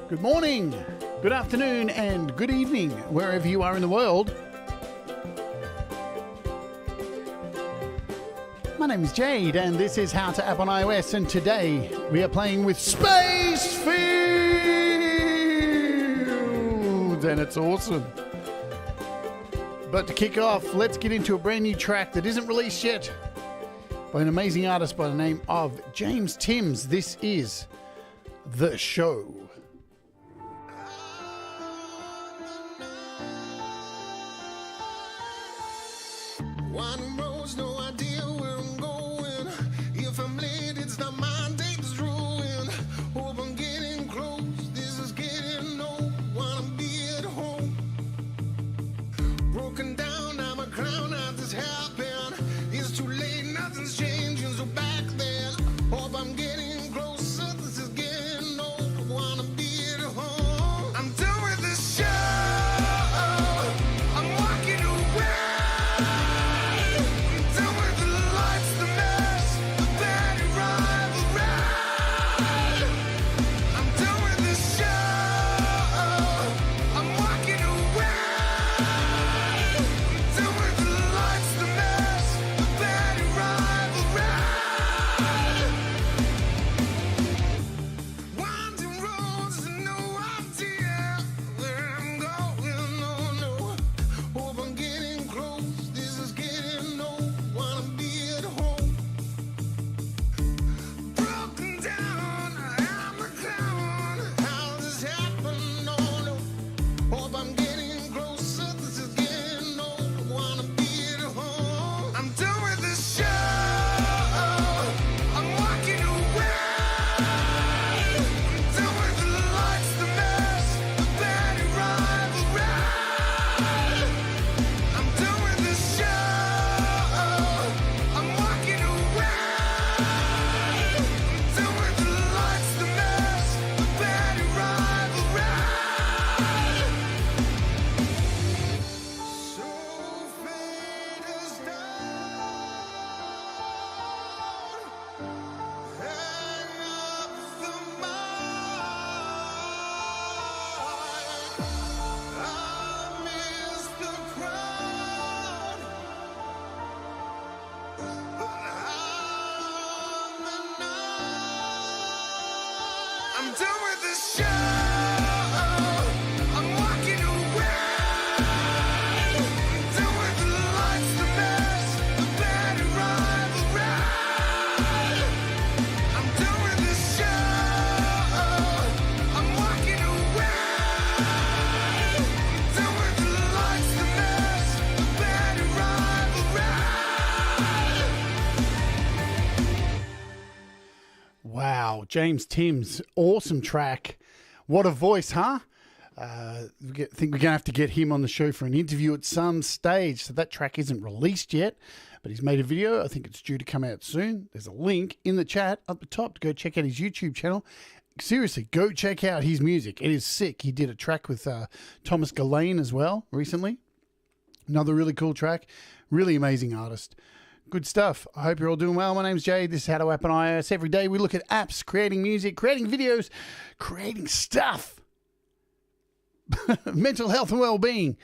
Good morning, good afternoon, and good evening, wherever you are in the world. My name is Jade, and this is How to App on iOS, and today we are playing with SpaceFields, and it's awesome. But to kick off, let's get into a brand new track that isn't released yet by an amazing artist by the name of James Timms. This is The Show. Winding roads, no idea where I'm going. If I'm late, it's not my day that's ruined. Hope I'm getting close, this is getting old. Wanna be at home. Broken down, I'm a clown, how this happened. It's too late, nothing's changing, so back then. Hope I'm getting closer, this is getting old. Wanna be at home. I'm done with this show. I'm walking away. James Timms, awesome track. What a voice, huh? I think we're going to have to get him on the show for an interview at some stage. So that track isn't released yet, but he's made a video. I think it's due to come out soon. There's a link in the chat up the top to go check out his YouTube channel. Seriously, go check out his music. It is sick. He did a track with Thomas Gallane as well recently. Another really cool track. Really amazing artist. Good stuff. I hope you're all doing well. My name's Jade. This is How to App on iOS. Every day we look at apps, creating music, creating videos, creating stuff. Mental health and well-being.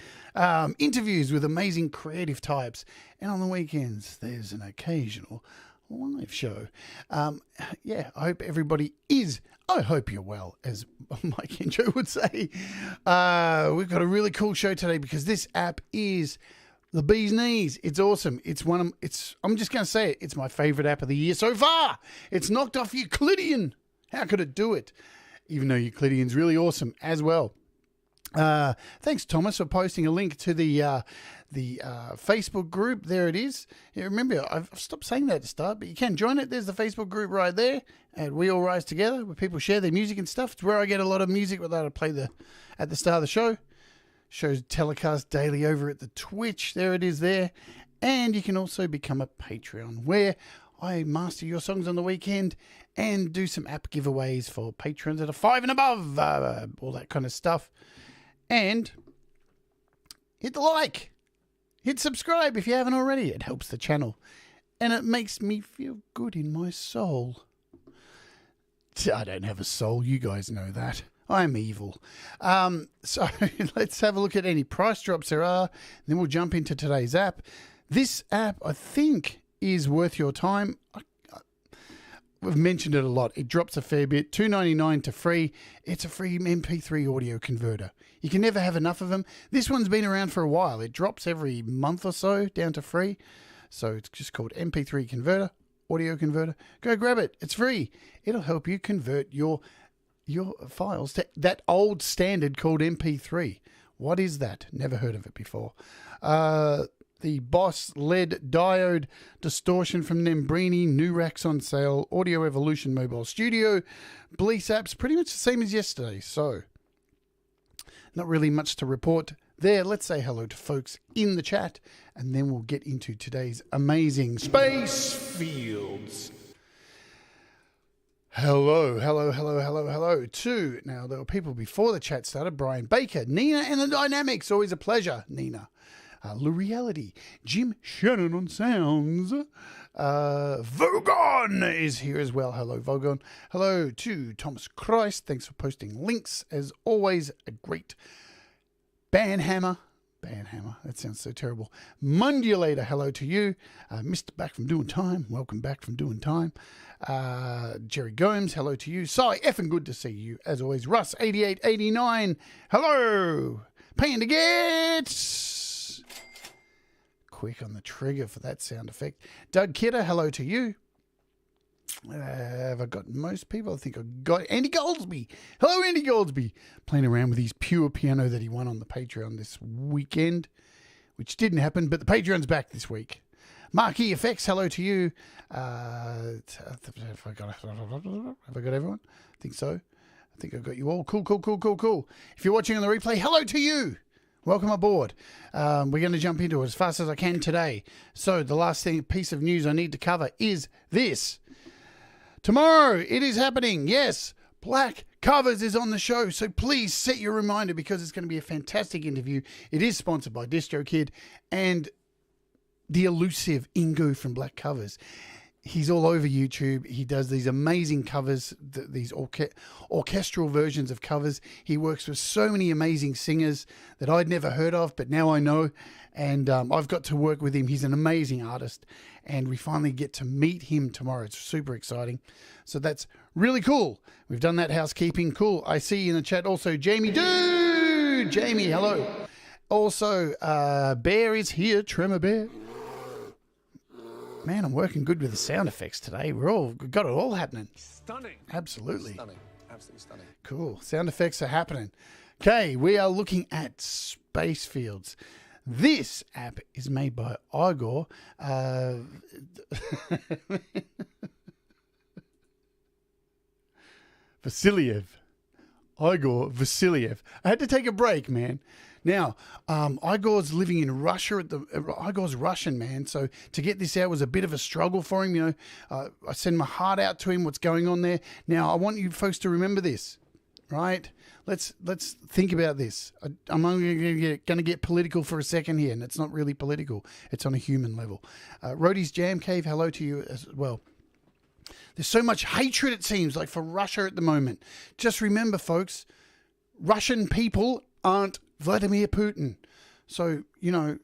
Interviews with amazing creative types. And on the weekends, there's an occasional live show. Yeah, I hope everybody is. I hope you're well, as Mike and Joe would say. We've got a really cool show today because this app is the bee's knees. It's awesome. I'm just going to say it. It's my favorite app of the year so far. It's knocked off Euclidean. How could it do it? Even though Euclidean's really awesome as well. Thanks, Thomas, for posting a link to the Facebook group. There it is. Yeah, remember, I've stopped saying that at the start, but you can join it. There's the Facebook group right there, and We All Rise Together, where people share their music and stuff. It's where I get a lot of music that I play at the start of the show. Shows telecast daily over at the Twitch. There it is there. And you can also become a Patreon, where I master your songs on the weekend and do some app giveaways for patrons that are 5 and above, all that kind of stuff. And hit the like, hit subscribe if you haven't already. It helps the channel and it makes me feel good in my soul. I don't have a soul, you guys know that. I'm evil. So let's have a look at any price drops there are. Then we'll jump into today's app. This app, I think, is worth your time. We've mentioned it a lot. It drops a fair bit. $2.99 to free. It's a free MP3 audio converter. You can never have enough of them. This one's been around for a while. It drops every month or so down to free. So it's just called MP3 converter, audio converter. Go grab it. It's free. It'll help you convert your files to that old standard called MP3. What is that? Never heard of it before. The Boss LED diode distortion from Nembrini, new racks on sale, Audio Evolution Mobile Studio, Bleece apps, pretty much the same as yesterday. So, not really much to report there. Let's say hello to folks in the chat, and then we'll get into today's amazing SpaceFields. Hello to, now there were people before the chat started, Brian Baker, Nina and the Dynamics, always a pleasure, Nina. Reality, Jim Shannon on sounds. Vogon is here as well. Hello, Vogon. Hello to Thomas Christ. Thanks for posting links. As always, a great Banhammer. That sounds so terrible. Mundulator, hello to you. Mr. Back from Doing Time. Welcome back from Doing Time. Jerry Gomes, hello to you. Cy, effing good to see you. As always, Russ, 8889. Hello. Panda Gets. Quick on the trigger for that sound effect. Doug Kidder, hello to you. Have I got most people? I think I got Andy Goldsby. Hello, Andy Goldsby. Playing around with his pure piano that he won on the Patreon this weekend, which didn't happen, but the Patreon's back this week. Mark EFX, hello to you. Have I got everyone? I think so. I think I've got you all. Cool. If you're watching on the replay, hello to you. Welcome aboard. We're going to jump into it as fast as I can today. So the last piece of news I need to cover is this. Tomorrow it is happening. Yes, Black Covers is on the show. So please set your reminder because it's going to be a fantastic interview. It is sponsored by DistroKid and the elusive Ingo from Black Covers. He's all over YouTube. He does these amazing covers, these orchestral versions of covers. He works with so many amazing singers that I'd never heard of, but now I know. And I've got to work with him. He's an amazing artist. And we finally get to meet him tomorrow. It's super exciting. So that's really cool. We've done that housekeeping. Cool. I see in the chat also Jamie. Dude! Jamie, hello. Also, Bear is here. Tremor Bear. Man, I'm working good with the sound effects today. We've got it all happening. Stunning. Absolutely. Stunning. Absolutely stunning. Cool. Sound effects are happening. Okay, we are looking at SpaceFields. This app is made by Igor Vasiliev. Igor Vasiliev. I had to take a break, man. Now, Igor's living in Russia Igor's Russian, man. So to get this out was a bit of a struggle for him. You know, I send my heart out to him. What's going on there? Now, I want you folks to remember this, right? Let's think about this. I'm only going to get political for a second here, and it's not really political. It's on a human level. Rhodey's Jam Cave, hello to you as well. There's so much hatred, it seems like, for Russia at the moment. Just remember, folks, Russian people aren't Vladimir Putin. So, you know,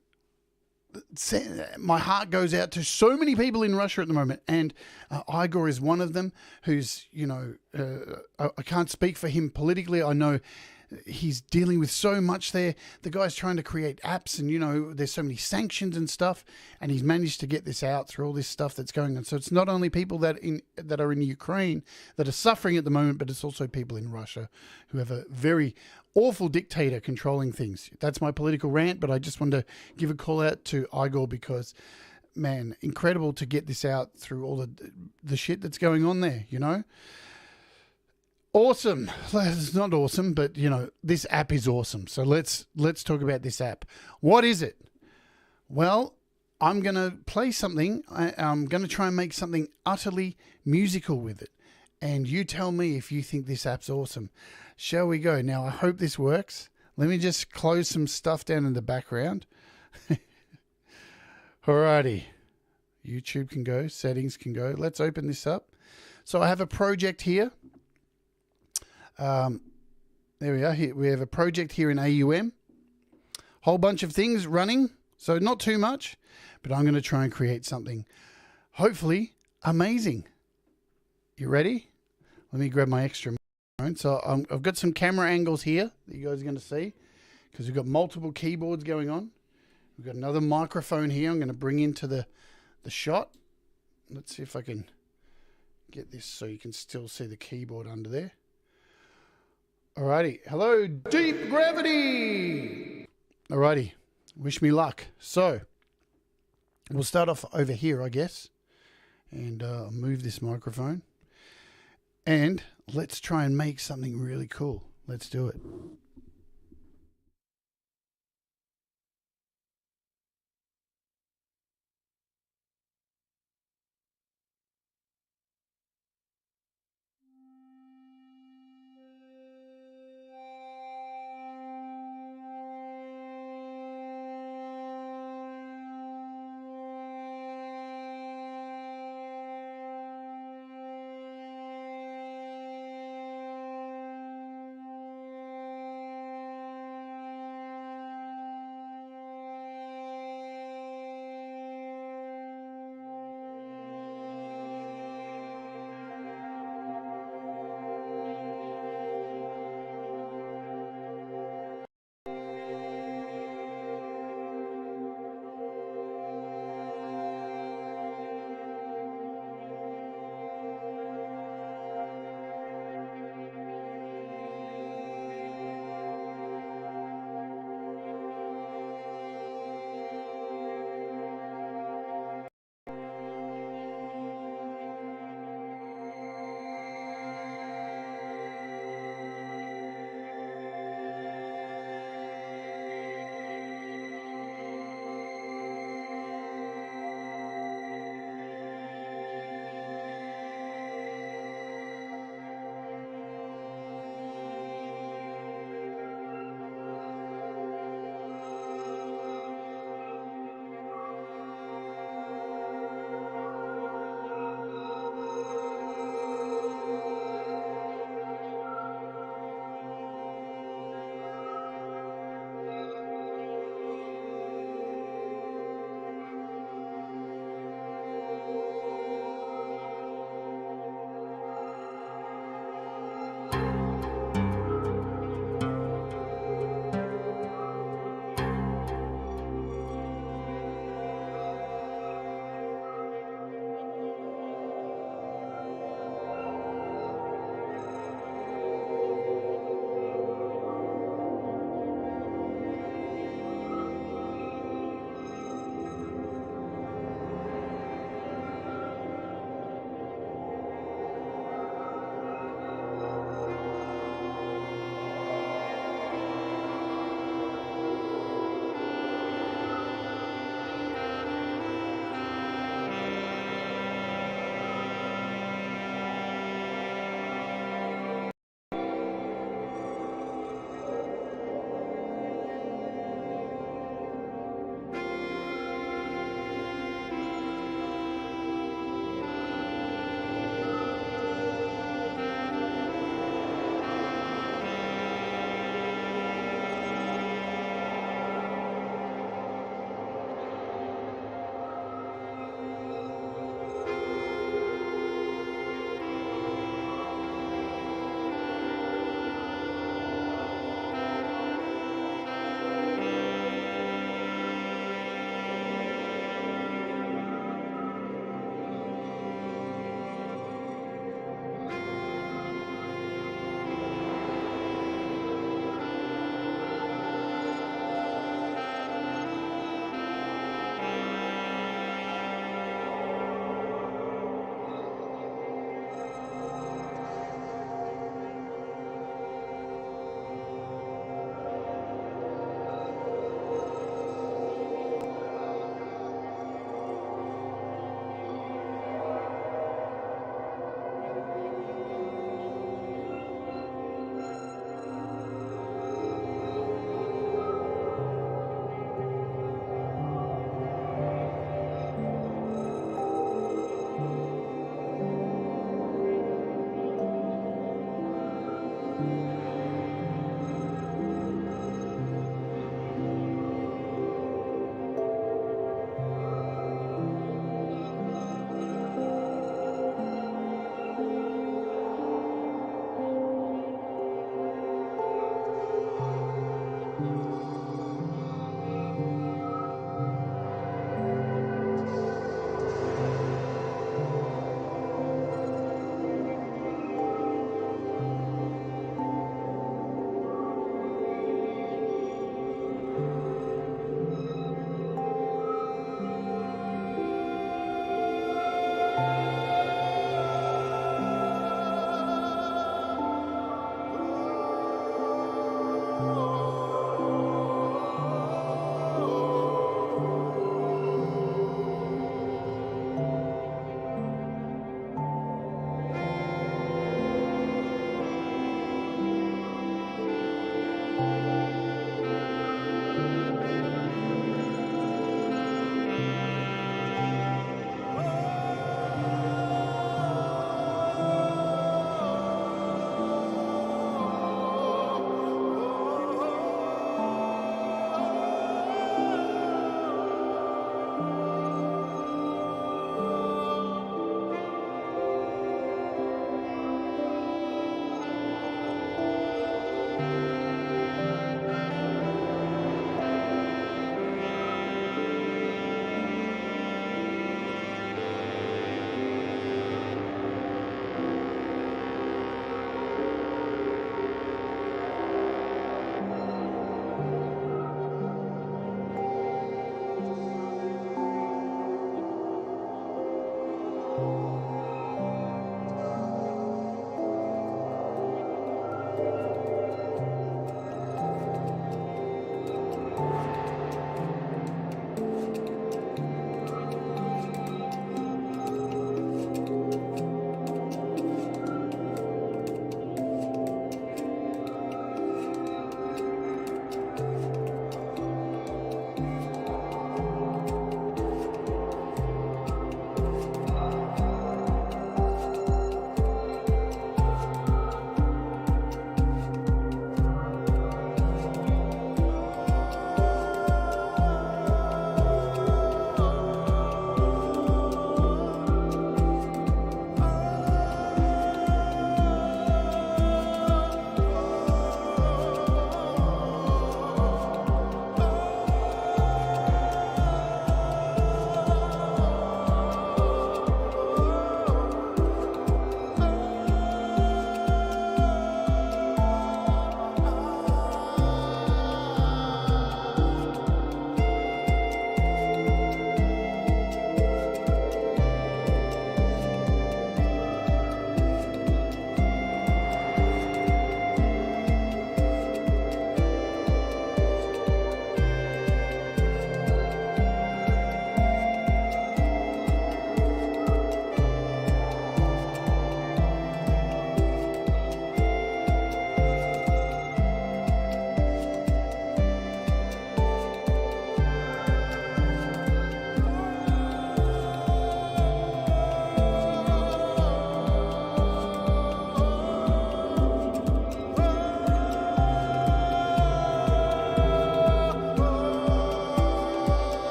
my heart goes out to so many people in Russia at the moment. And Igor is one of them who's, you know, I can't speak for him politically. I know he's dealing with so much there. The guy's trying to create apps and, you know, there's so many sanctions and stuff. And he's managed to get this out through all this stuff that's going on. So it's not only people that are in Ukraine that are suffering at the moment, but it's also people in Russia who have a very awful dictator controlling things. That's my political rant, but I just wanted to give a call out to Igor because, man, incredible to get this out through all the shit that's going on there, you know? Awesome. It's not awesome, but, you know, this app is awesome. So let's talk about this app. What is it? Well, I'm going to play something. I'm going to try and make something utterly musical with it. And you tell me if you think this app's awesome. Shall we go? Now, I hope this works. Let me just close some stuff down in the background. Alrighty. YouTube can go. Settings can go. Let's open this up. So I have a project here. There we are. Here we have a project here in AUM. Whole bunch of things running, so not too much, but I'm going to try and create something hopefully amazing. You ready? Let me grab my extra microphone. So I've got some camera angles here that you guys are going to see because we've got multiple keyboards going on. We've got another microphone here I'm going to bring into the shot. Let's see if I can get this so you can still see the keyboard under there. Alrighty. Hello, deep gravity. Alrighty. Wish me luck. So we'll start off over here, I guess, and move this microphone. And let's try and make something really cool. Let's do it.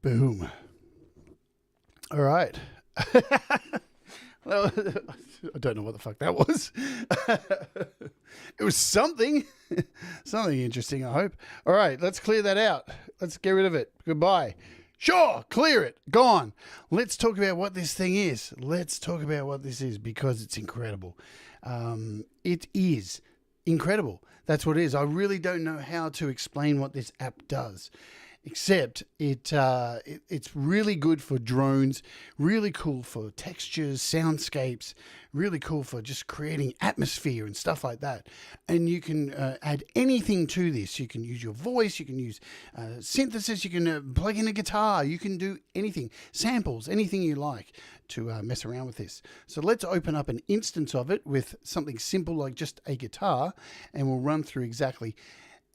Boom. All right. I don't know what the fuck that was. It was something. Something interesting, I hope. All right, let's clear that out. Let's get rid of it. Goodbye. Sure, clear it. Gone. Let's talk about what this thing is. Let's talk about what this is because it's incredible. It is incredible. That's what it is. I really don't know how to explain what this app does, except it's really good for drones, really cool for textures, soundscapes, really cool for just creating atmosphere and stuff like that. And you can add anything to this. You can use your voice, you can use synthesis, you can plug in a guitar, you can do anything, samples, anything you like to mess around with this. So let's open up an instance of it with something simple like just a guitar, and we'll run through exactly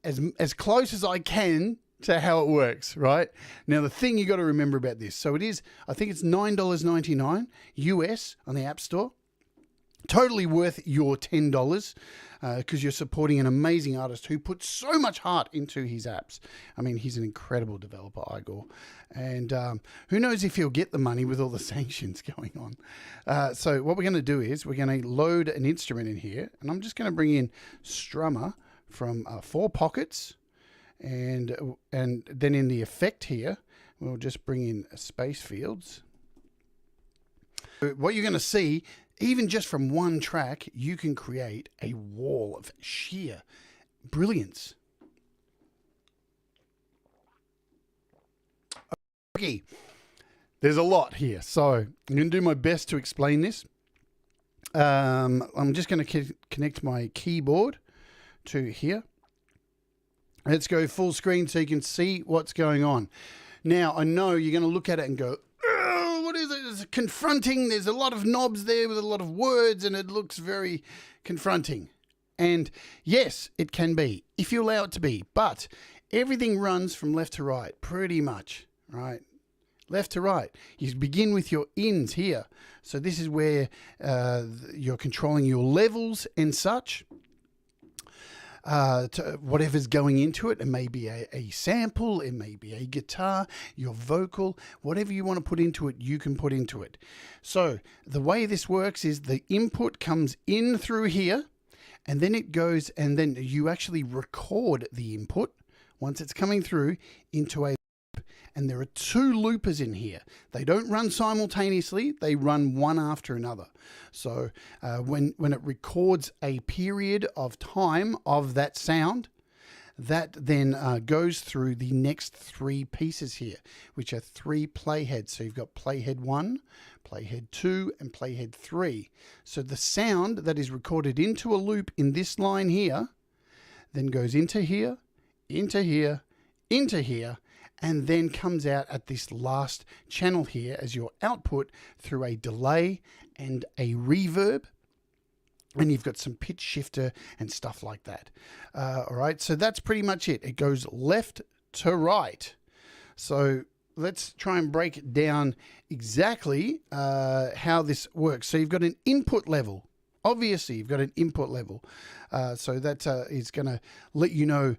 as close as I can to how it works, right? Now, the thing you got to remember about this, so it is, I think it's $9.99 US on the App Store. Totally worth your $10 because you're supporting an amazing artist who puts so much heart into his apps. I mean, he's an incredible developer, Igor. And who knows if he'll get the money with all the sanctions going on. So what we're going to do is we're going to load an instrument in here. And I'm just going to bring in Strummer from 4 Pockets. And then in the effect here, we'll just bring in SpaceFields. What you're going to see, even just from one track, you can create a wall of sheer brilliance. Okay, there's a lot here, so I'm going to do my best to explain this. I'm just going to connect my keyboard to here. Let's go full screen so you can see what's going on. Now, I know you're going to look at it and go, oh, what is it? It's confronting. There's a lot of knobs there with a lot of words, and it looks very confronting. And yes, it can be, if you allow it to be. But everything runs from left to right, pretty much, right? Left to right. You begin with your ins here. So this is where you're controlling your levels and such. To whatever's going into it. It may be a sample, it may be a guitar, your vocal, whatever you want to put into it, you can put into it. So the way this works is the input comes in through here, and then it goes, and then you actually record the input once it's coming through into a loop. And there are 2 loopers in here. They don't run simultaneously, they run one after another. So when it records a period of time of that sound, that then goes through the next 3 pieces here, which are 3 playheads. So you've got playhead 1, playhead 2, and playhead 3. So the sound that is recorded into a loop in this line here, then goes into here, into here, into here, and then comes out at this last channel here as your output through a delay and a reverb. And you've got some pitch shifter and stuff like that. All right, so that's pretty much it. It goes left to right. So let's try and break down exactly how this works. So you've got an input level. Obviously, you've got an input level. So that is going to let you know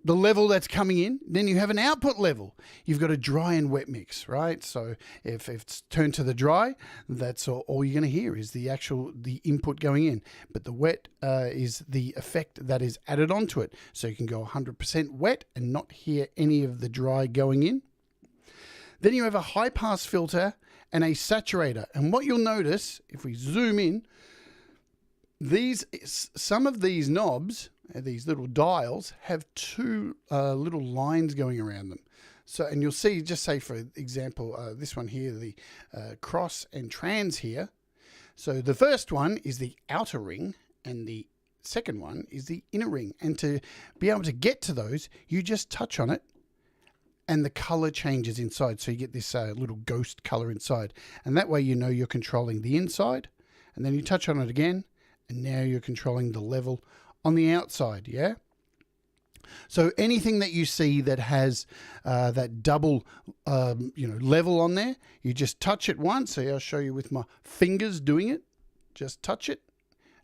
the level that's coming in. Then you have an output level. You've got a dry and wet mix, right? So if it's turned to the dry, that's all you're going to hear is the input going in. But the wet is the effect that is added onto it. So you can go 100% wet and not hear any of the dry going in. Then you have a high pass filter and a saturator. And what you'll notice, if we zoom in, some of these knobs, these little dials, have 2 little lines going around them. So, and you'll see, just say for example, this one here, the cross and trans here. So the first one is the outer ring, and the second one is the inner ring. And to be able to get to those, you just touch on it, and the color changes inside. So you get this little ghost color inside, and that way you know you're controlling the inside. And then you touch on it again, and now you're controlling the level on the outside, yeah? So anything that you see that has that double, level on there, you just touch it once. So I'll show you with my fingers doing it. Just touch it,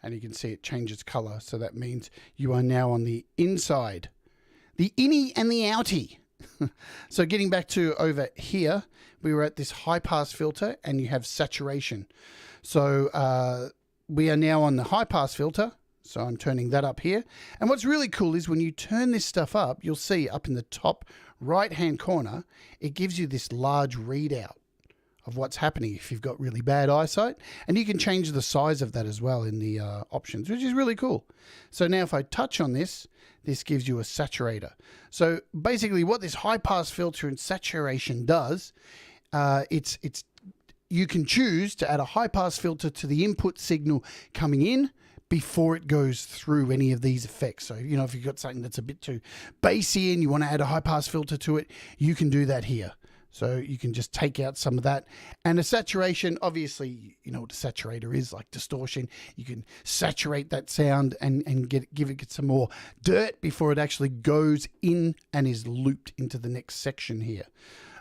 and you can see it changes color. So that means you are now on the inside. The innie and the outie, So getting back to over here, we were at this high pass filter and you have saturation. So we are now on the high pass filter. So I'm turning that up here. And what's really cool is when you turn this stuff up, you'll see up in the top right-hand corner, it gives you this large readout of what's happening if you've got really bad eyesight. And you can change the size of that as well in the options, which is really cool. So now if I touch on this, this gives you a saturator. So basically what this high pass filter and saturation does, you can choose to add a high pass filter to the input signal coming in before it goes through any of these effects. So, you know, if you've got something that's a bit too bassy and you want to add a high pass filter to it, you can do that here. So you can just take out some of that. And a saturation, obviously, you know what a saturator is, like distortion. You can saturate that sound and give it some more dirt before it actually goes in and is looped into the next section here.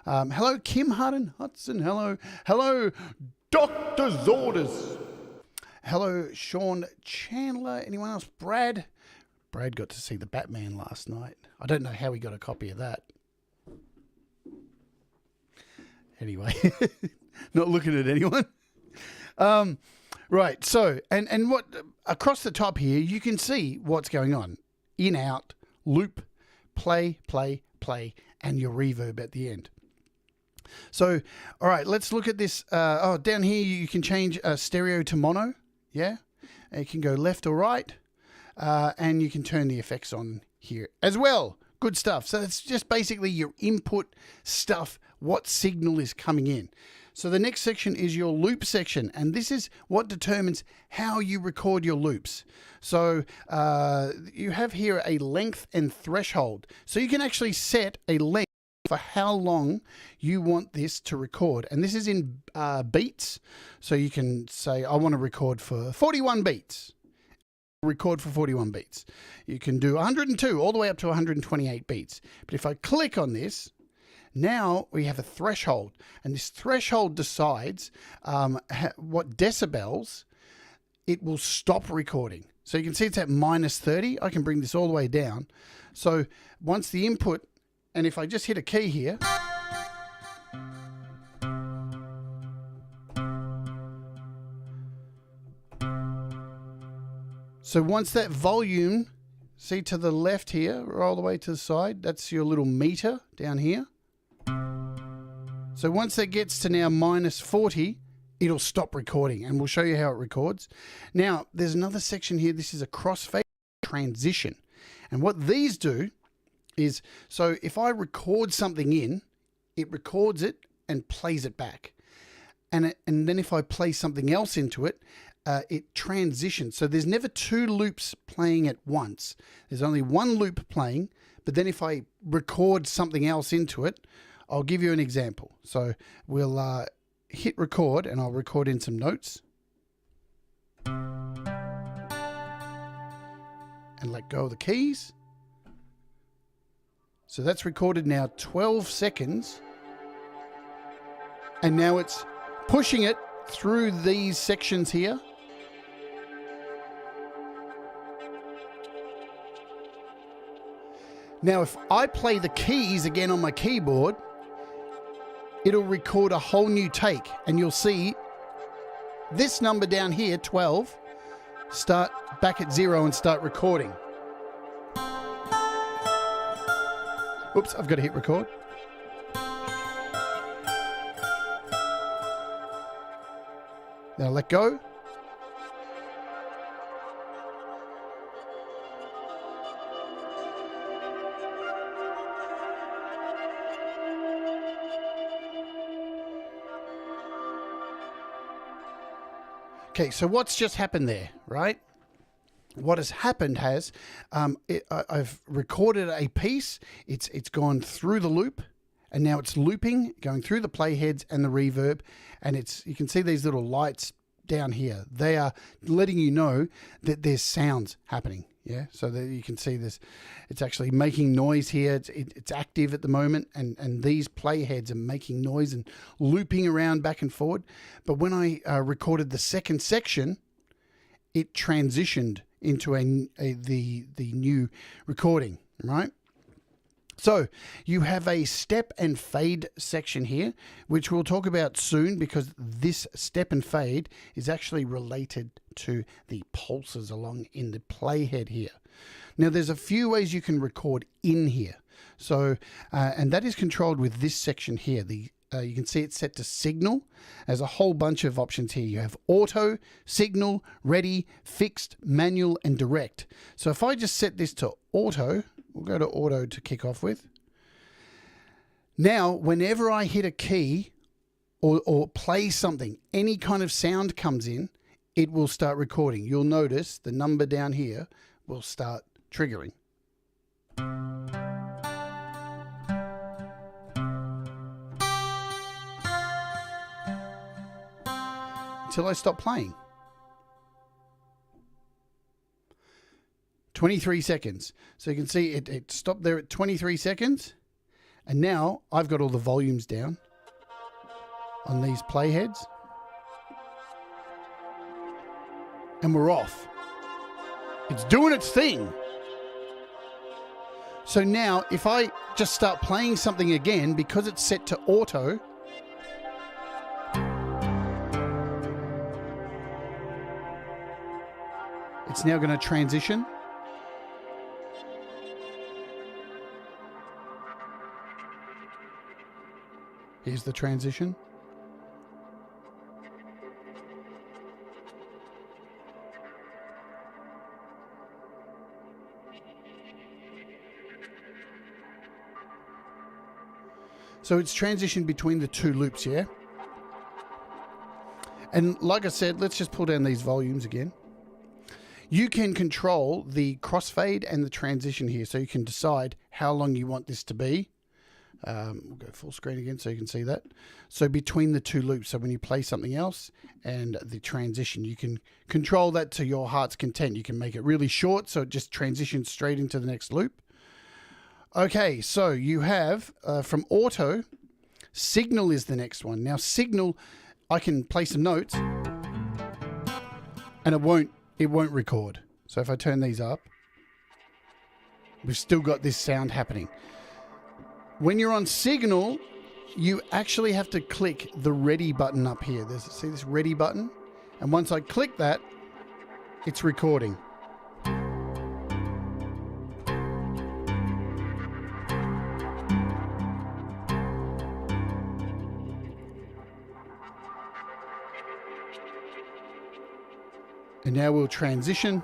Hello, Kim Hudson. Hello, Dr. Zorders. Hello, Sean Chandler. Anyone else? Brad got to see the Batman last night. I don't know how he got a copy of that. Anyway, not looking at anyone. Right, so, and what, across the top here, you can see what's going on. In, out, loop, play, play, play, and your reverb at the end. So, all right, let's look at this. Down here, you can change stereo to mono. Yeah, and you can go left or right, and you can turn the effects on here as well. Good stuff. So it's just basically your input stuff, what signal is coming in. So the next section is your loop section, and this is what determines how you record your loops. So you have here a length and threshold. So you can actually set a length for how long you want this to record. And this is in beats. So you can say, I want to record for 41 beats. Record for 41 beats. You can do 102 all the way up to 128 beats. But if I click on this, now we have a threshold. And this threshold decides what decibels it will stop recording. So you can see it's at minus 30. I can bring this all the way down. So once the input, and if I just hit a key here, so once that volume, see to the left here, or all the way to the side, that's your little meter down here. So once that gets to now minus 40, it'll stop recording, and we'll show you how it records. Now, there's another section here. This is a Crossfade Transition. And what these do is, so if I record something in, it records it and plays it back. And then if I play something else into it, it transitions. So there's never two loops playing at once. There's only one loop playing, but then if I record something else into it, I'll give you an example. So we'll hit record, and I'll record in some notes. And let go of the keys. So that's recorded now 12 seconds. And now it's pushing it through these sections here. Now, if I play the keys again on my keyboard, it'll record a whole new take, and you'll see this number down here, 12, start back at 0 and start recording. Oops, I've got to hit record. Now let go. Okay, so what's just happened there, right? What has happened has, I've recorded a piece, it's gone through the loop, and now it's looping, going through the playheads and the reverb, and you can see these little lights down here. They are letting you know that there's sounds happening, yeah? So that you can see this, it's actually making noise here, it's active at the moment, and these playheads are making noise and looping around back and forward. But when I recorded the second section, it transitioned into the new recording, right? So you have a step and fade section here, which we'll talk about soon, because this step and fade is actually related to the pulses along in the playhead here. Now there's a few ways you can record in here. So, and that is controlled with this section here. You can see it's set to signal. There's a whole bunch of options here. You have auto, signal, ready, fixed, manual, and direct. So if I just set this to auto, we'll go to auto to kick off with. Now, whenever I hit a key or play something, any kind of sound comes in, it will start recording. You'll notice the number down here will start triggering. Until I stop playing. 23 seconds. So you can see it stopped there at 23 seconds. And now I've got all the volumes down on these playheads. And we're off. It's doing its thing. So now if I just start playing something again, because it's set to auto, it's now going to transition. Here's the transition. So it's transitioned between the two loops, yeah? And like I said, let's just pull down these volumes again. You can control the crossfade and the transition here, so you can decide how long you want this to be. We'll go full screen again so you can see that. So between the two loops, so when you play something else and the transition, you can control that to your heart's content. You can make it really short so it just transitions straight into the next loop. Okay, so you have from auto, signal is the next one. Now signal, I can play some notes and it won't record. So if I turn these up, we've still got this sound happening. When you're on signal, you actually have to click the ready button up here. See this ready button? And once I click that, it's recording. And now we'll transition.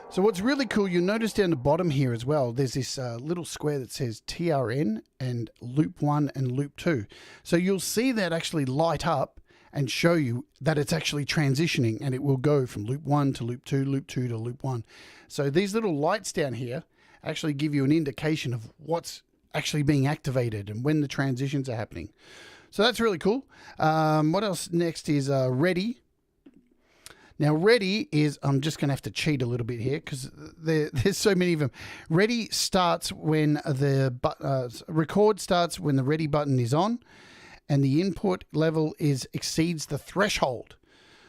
So what's really cool, you'll notice down the bottom here as well, there's this little square that says TRN and loop 1 and loop 2. So you'll see that actually light up and show you that it's actually transitioning, and it will go from loop 1 to loop 2, loop 2 to loop 1. So these little lights down here actually give you an indication of what's actually being activated and when the transitions are happening. So that's really cool. What else next is ready. Now ready is, I'm just going to have to cheat a little bit here because there's so many of them. Ready starts when the record starts when the ready button is on and the input level exceeds the threshold.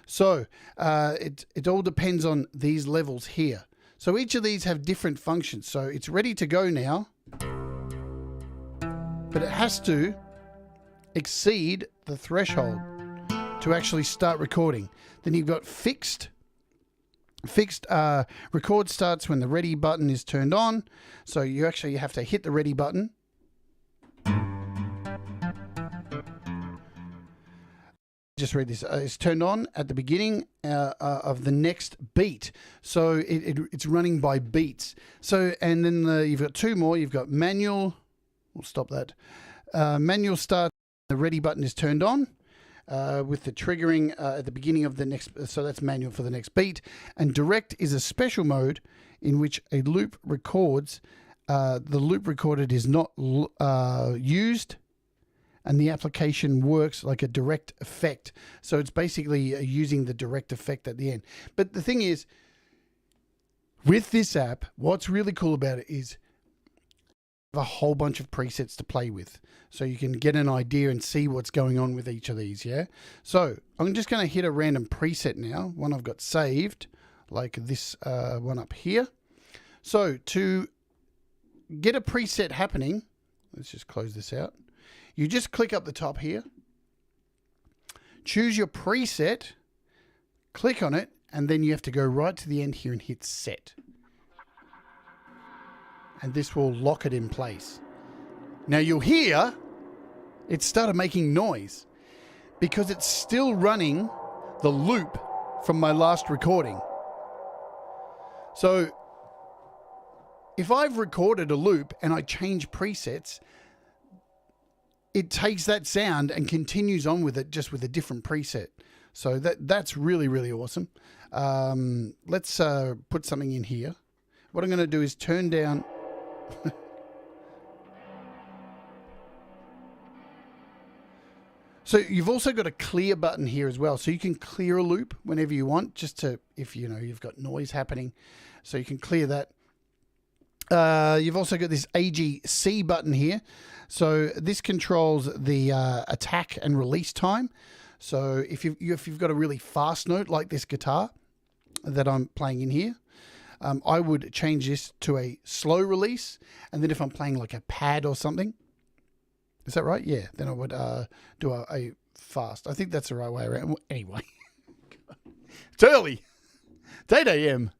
So it all depends on these levels here. So each of these have different functions. So it's ready to go now, but it has to exceed the threshold to actually start recording. Then you've got fixed. Record starts when the ready button is turned on. So you actually have to hit the ready button. Just read this. It's turned on at the beginning of the next beat. So it's running by beats. So, and then you've got two more. You've got manual. We'll stop that. Manual start. The ready button is turned on with the triggering at the beginning of the next. So that's manual for the next beat. And direct is a special mode in which a loop records. The loop recorded is not used. And the application works like a direct effect. So it's basically using the direct effect at the end. But the thing is, with this app, what's really cool about it is a whole bunch of presets to play with. So you can get an idea and see what's going on with each of these, yeah? So I'm just going to hit a random preset now, one I've got saved, like this one up here. So to get a preset happening, let's just close this out. You just click up the top here, choose your preset, click on it, and then you have to go right to the end here and hit set. And this will lock it in place. Now you'll hear it started making noise because it's still running the loop from my last recording. So if I've recorded a loop and I change presets, it takes that sound and continues on with it just with a different preset. So that's really, really awesome. Let's put something in here. What I'm going to do is turn down... So you've also got a clear button here as well. So you can clear a loop whenever you want, just to, if you know, you've got noise happening. So you can clear that. You've also got this AGC button here. So this controls the attack and release time. So if you've got a really fast note like this guitar that I'm playing in here, I would change this to a slow release. And then if I'm playing like a pad or something, is that right? Yeah. Then I would do a fast. I think that's the right way around. Anyway, it's early. It's 8 a.m.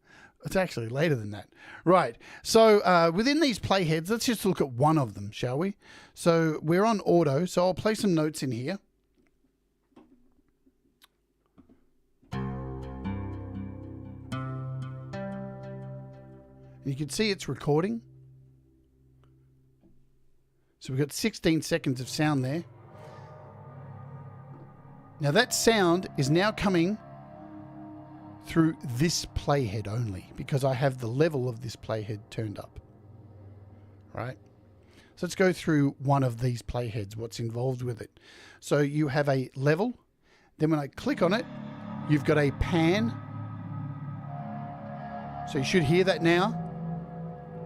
It's actually later than that. Right. So within these playheads, let's just look at one of them, shall we? So we're on auto. So I'll play some notes in here. You can see it's recording. So we've got 16 seconds of sound there. Now that sound is now coming through this playhead only because I have the level of this playhead turned up. Right? So let's go through one of these playheads, what's involved with it. So you have a level. Then when I click on it, you've got a pan. So you should hear that now.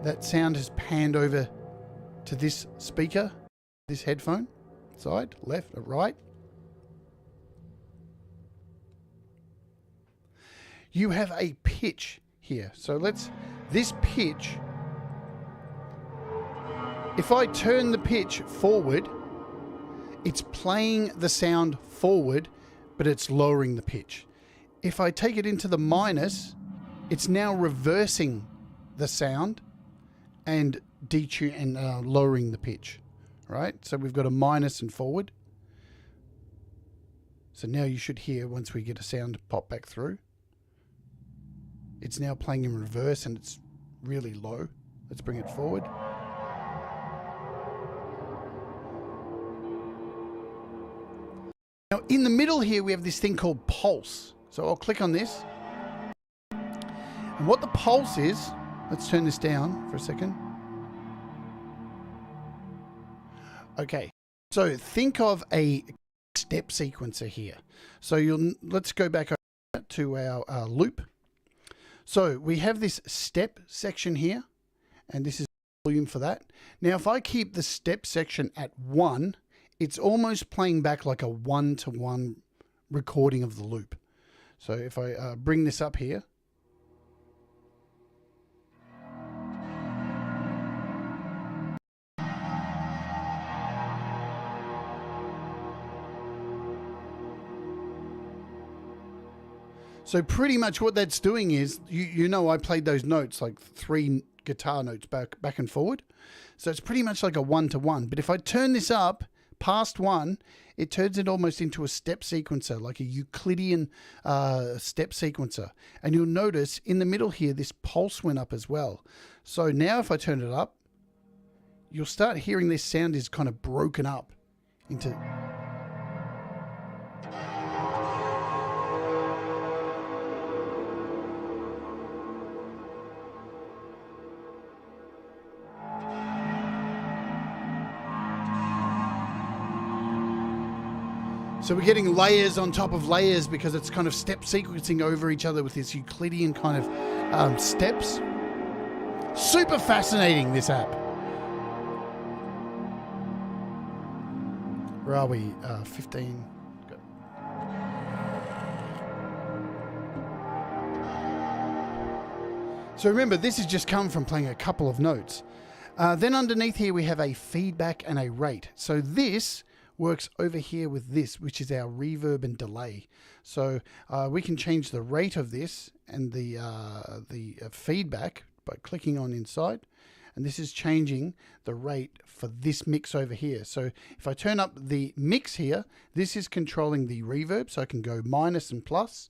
That sound has panned over to this speaker, this headphone, side, left, right. You have a pitch here. So this pitch, if I turn the pitch forward, it's playing the sound forward, but it's lowering the pitch. If I take it into the minus, it's now reversing the sound and lowering the pitch, right? So we've got a minus and forward. So now you should hear, once we get a sound pop back through, it's now playing in reverse and it's really low. Let's bring it forward. Now in the middle here, we have this thing called pulse. So I'll click on this. And what the pulse is, let's turn this down for a second. Okay, so think of a step sequencer here. So let's go back to our loop. So we have this step section here, and this is volume for that. Now, if I keep the step section at 1, it's almost playing back like a 1-to-1 recording of the loop. So if I bring this up here, so pretty much what that's doing is, you know, I played those notes, like 3 guitar notes back and forward. So it's pretty much like a 1-to-1. But if I turn this up past 1, it turns it almost into a step sequencer, like a Euclidean step sequencer. And you'll notice in the middle here, this pulse went up as well. So now if I turn it up, you'll start hearing this sound is kind of broken up into... So we're getting layers on top of layers because it's kind of step sequencing over each other with this Euclidean kind of steps. Super fascinating, this app. Where are we? 15. Go. So remember, this has just come from playing a couple of notes. Then underneath here we have a feedback and a rate. So this works over here with this, which is our reverb and delay. So we can change the rate of this and the feedback by clicking on inside. And this is changing the rate for this mix over here. So if I turn up the mix here, this is controlling the reverb. So I can go minus and plus.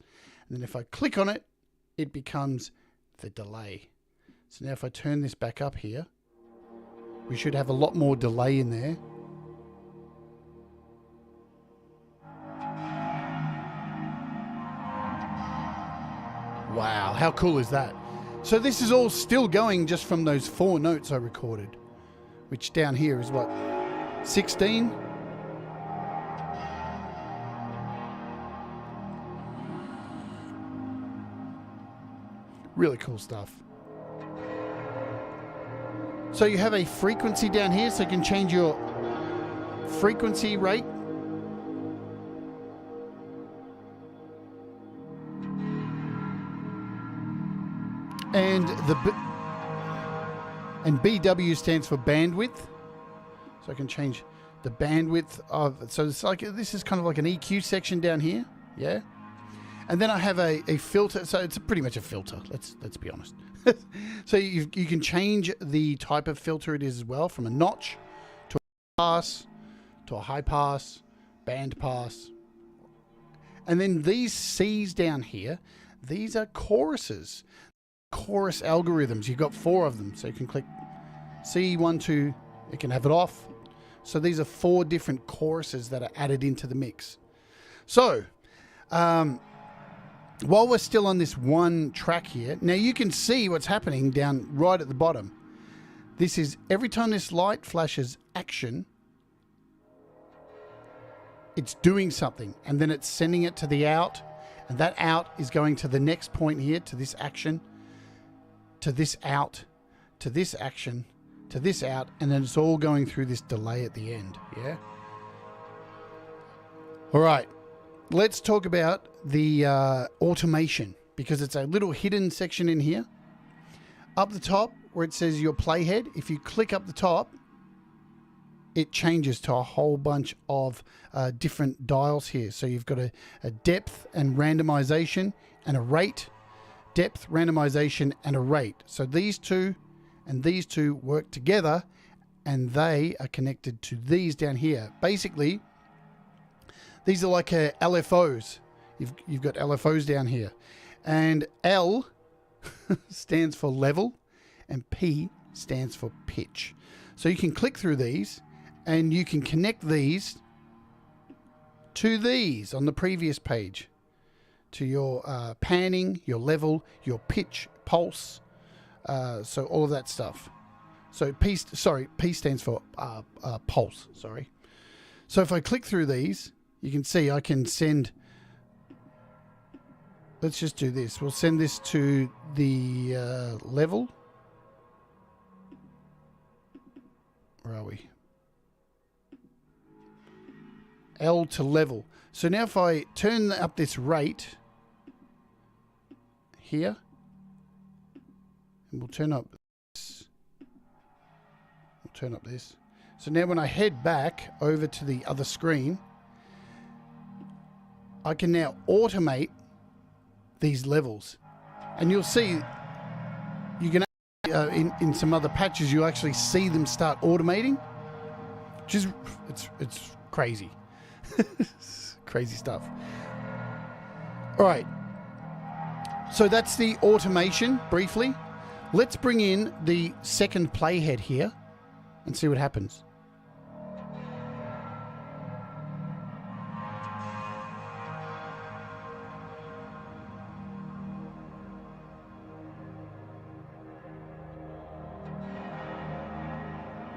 And then if I click on it, it becomes the delay. So now if I turn this back up here, we should have a lot more delay in there. Wow, how cool is that? So this is all still going just from those 4 notes I recorded, which down here is what, 16? Really cool stuff. So you have a frequency down here, so you can change your frequency rate. And BW stands for bandwidth. So I can change the bandwidth of, so it's like, this is kind of like an EQ section down here. Yeah. And then I have a filter. So it's pretty much a filter. Let's be honest. So you can change the type of filter it is as well, from a notch to a pass to a high pass, band pass. And then these C's down here, these are choruses. Chorus algorithms. You've got 4 of them. So you can click C1, 2, you can have it off. So these are 4 different choruses that are added into the mix. So while we're still on this one track here, now you can see what's happening down right at the bottom. This is every time this light flashes action, it's doing something, and then it's sending it to the out, and that out is going to the next point here, to this action, to this out, to this action, to this out, and then it's all going through this delay at the end. Yeah. All right. Let's talk about the automation, because it's a little hidden section in here. Up the top where it says your playhead, if you click up the top, it changes to a whole bunch of different dials here. So you've got a depth and randomization and a rate, depth, randomization, and a rate. So these two and these two work together, and they are connected to these down here. Basically, these are like LFOs. You've got LFOs down here. And L stands for level, and P stands for pitch. So you can click through these, and you can connect these to these on the previous page, to your panning, your level, your pitch, pulse, so all of that stuff. So P stands for pulse, sorry. So if I click through these, you can see I can send, let's just do this. We'll send this to the level. Where are we? L to level. So now if I turn up this rate here, and we'll turn up this. We'll turn up this. So now when I head back over to the other screen, I can now automate these levels, and you'll see you can in some other patches you actually see them start automating, which is it's crazy. Crazy stuff. All right, so that's the automation briefly. Let's bring in the second playhead here and see what happens.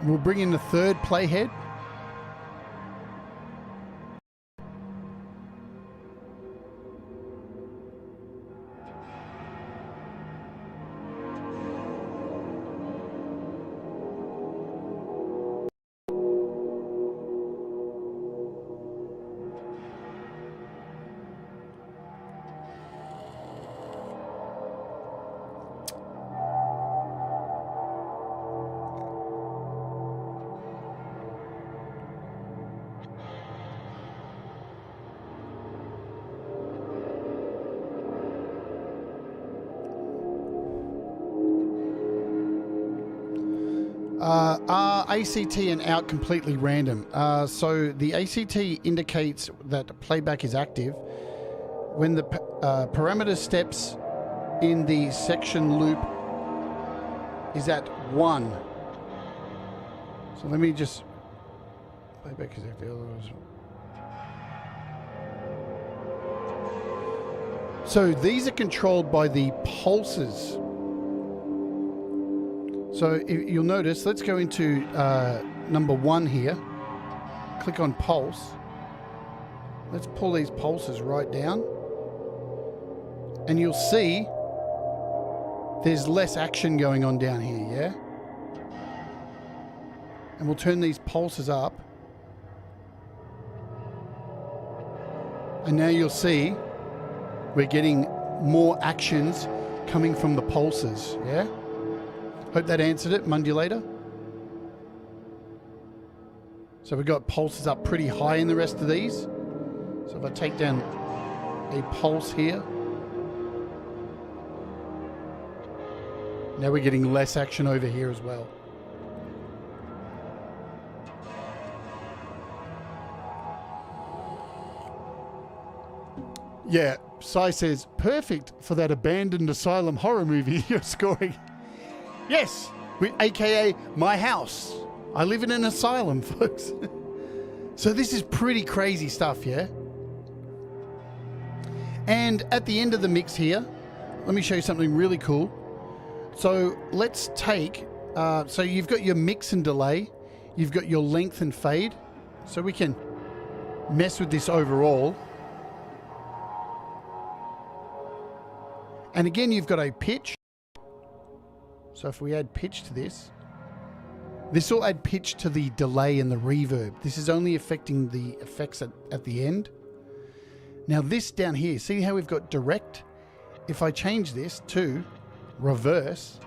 We'll bring in the third playhead. Are ACT and out completely random? So the ACT indicates that playback is active when the parameter steps in the section loop is at 1. So let me just... Playback is active. So these are controlled by the pulses. So if you'll notice, let's go into number 1 here. Click on pulse. Let's pull these pulses right down. And you'll see there's less action going on down here, yeah? And we'll turn these pulses up. And now you'll see we're getting more actions coming from the pulses, yeah? Hope that answered it, Mundulator. So we've got pulses up pretty high in the rest of these. So if I take down a pulse here, now we're getting less action over here as well. Yeah, Sai says, perfect for that abandoned asylum horror movie you're scoring. Yes, aka my house. I live in an asylum, folks. So this is pretty crazy stuff, yeah? And at the end of the mix here, let me show you something really cool. So let's take, so you've got your mix and delay, you've got your length and fade. So we can mess with this overall. And again, you've got a pitch. So if we add pitch to this, this will add pitch to the delay and the reverb. This is only affecting the effects at the end. Now this down here, see how we've got direct? If I change this to reverse,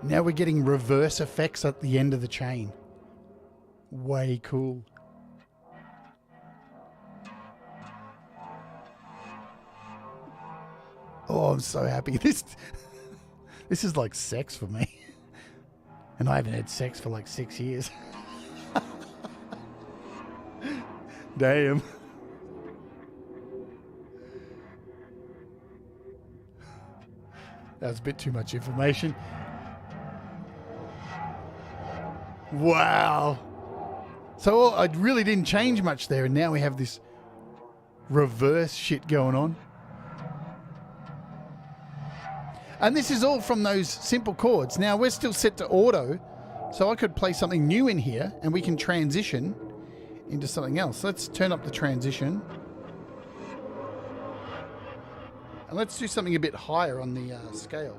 now we're getting reverse effects at the end of the chain. Way cool. Oh, I'm so happy. This is like sex for me. And I haven't had sex for like 6 years. Damn. That was a bit too much information. Wow. So I really didn't change much there, and now we have this reverse shit going on. And this is all from those simple chords. Now we're still set to auto, so I could play something new in here and we can transition into something else. Let's turn up the transition. And let's do something a bit higher on the scale.